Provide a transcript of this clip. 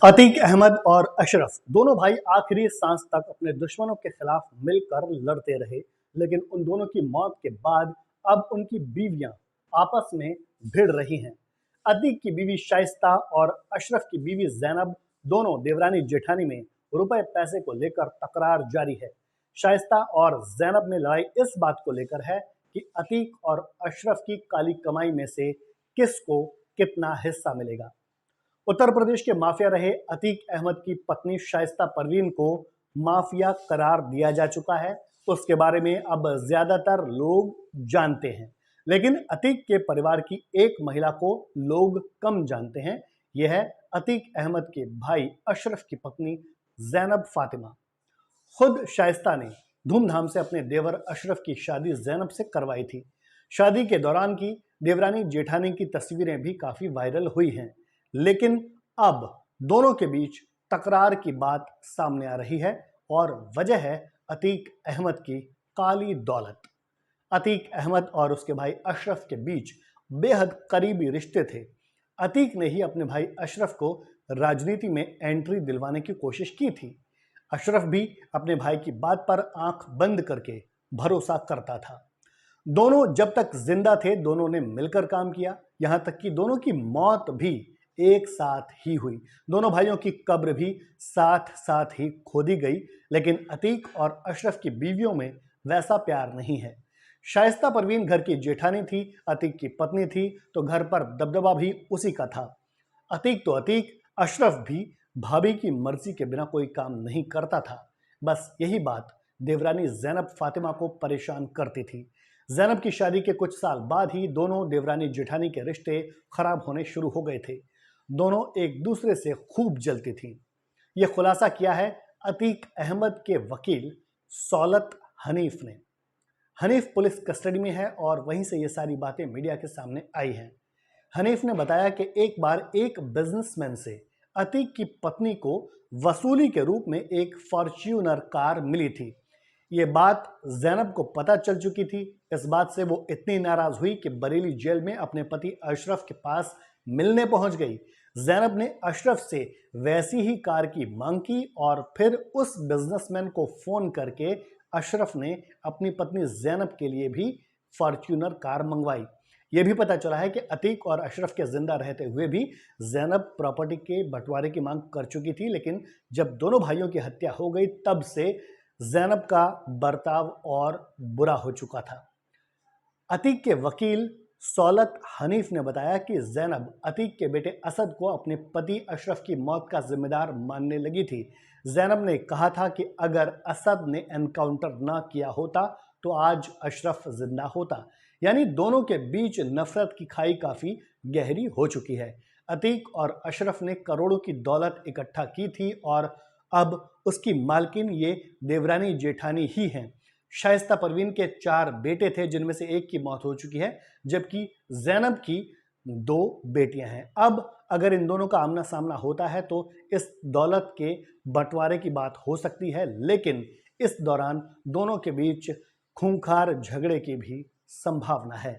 अतीक अहमद और अशरफ दोनों भाई आखिरी सांस तक अपने दुश्मनों के खिलाफ मिलकर लड़ते रहे, लेकिन उन दोनों की मौत के बाद अब उनकी बीवियां आपस में भिड़ रही हैं। अतीक की बीवी शाइस्ता और अशरफ की बीवी जैनब दोनों देवरानी जेठानी में रुपए पैसे को लेकर तकरार जारी है। शाइस्ता और जैनब में लड़ाई इस बात को लेकर है कि अतीक और अशरफ की काली कमाई में से किसको कितना हिस्सा मिलेगा। उत्तर प्रदेश के माफिया रहे अतीक अहमद की पत्नी शाइस्ता परवीन को माफिया करार दिया जा चुका है, तो उसके बारे में अब ज्यादातर लोग जानते हैं, लेकिन अतीक के परिवार की एक महिला को लोग कम जानते हैं। यह है अतीक अहमद के भाई अशरफ की पत्नी जैनब फातिमा। खुद शाइस्ता ने धूमधाम से अपने देवर अशरफ की शादी जैनब से करवाई थी। शादी के दौरान की देवरानी जेठानी की तस्वीरें भी काफी वायरल हुई हैं, लेकिन अब दोनों के बीच तकरार की बात सामने आ रही है और वजह है अतीक अहमद की काली दौलत। अतीक अहमद और उसके भाई अशरफ के बीच बेहद करीबी रिश्ते थे। अतीक ने ही अपने भाई अशरफ को राजनीति में एंट्री दिलवाने की कोशिश की थी। अशरफ भी अपने भाई की बात पर आंख बंद करके भरोसा करता था। दोनों जब तक जिंदा थे दोनों ने मिलकर काम किया, यहां तक कि दोनों की मौत भी एक साथ ही हुई। दोनों भाइयों की कब्र भी साथ साथ ही खोदी गई, लेकिन अतीक और अशरफ की बीवियों में वैसा प्यार नहीं है। शाइस्ता परवीन घर की जेठानी थी, अतीक की पत्नी थी, तो घर पर दबदबा भी उसी का था। अतीक तो अतीक, अशरफ भी भाभी की मर्जी के बिना कोई काम नहीं करता था। बस यही बात देवरानी जैनब फातिमा को परेशान करती थी। जैनब की शादी के कुछ साल बाद ही दोनों देवरानी जेठानी के रिश्ते खराब होने शुरू हो गए थे। दोनों एक दूसरे से खूब जलती थी। यह खुलासा किया है अतीक अहमद के वकील सौलत हनीफ ने। हनीफ पुलिस कस्टडी में है और वहीं से ये सारी बातें मीडिया के सामने आई हैं। हनीफ ने बताया कि एक बार एक बिजनेसमैन से अतीक की पत्नी को वसूली के रूप में एक फॉर्च्यूनर कार मिली थी। ये बात जैनब को पता चल चुकी थी। इस बात से वो इतनी नाराज हुई कि बरेली जेल में अपने पति अशरफ के पास मिलने पहुंच गई। जैनब ने अशरफ से वैसी ही कार की मांग की और फिर उस बिजनेसमैन को फोन करके अशरफ ने अपनी पत्नी जैनब के लिए भी फॉर्च्यूनर कार मंगवाई। यह भी पता चला है कि अतीक और अशरफ के जिंदा रहते हुए भी जैनब प्रॉपर्टी के बंटवारे की मांग कर चुकी थी, लेकिन जब दोनों भाइयों की हत्या हो गई तब से जैनब का बर्ताव और बुरा हो चुका था। अतीक के वकील सौलत हनीफ ने बताया कि जैनब अतीक के बेटे असद को अपने पति अशरफ की मौत का जिम्मेदार मानने लगी थी। जैनब ने कहा था कि अगर असद ने एनकाउंटर ना किया होता तो आज अशरफ जिंदा होता। यानी दोनों के बीच नफरत की खाई काफी गहरी हो चुकी है। अतीक और अशरफ ने करोड़ों की दौलत इकट्ठा की थी और अब उसकी मालकिन ये देवरानी जेठानी ही हैं। शाइस्ता परवीन के 4 बेटे थे, जिनमें से एक की मौत हो चुकी है, जबकि जैनब की 2 बेटियां हैं। अब अगर इन दोनों का आमना सामना होता है तो इस दौलत के बंटवारे की बात हो सकती है, लेकिन इस दौरान दोनों के बीच खूंखार झगड़े की भी संभावना है।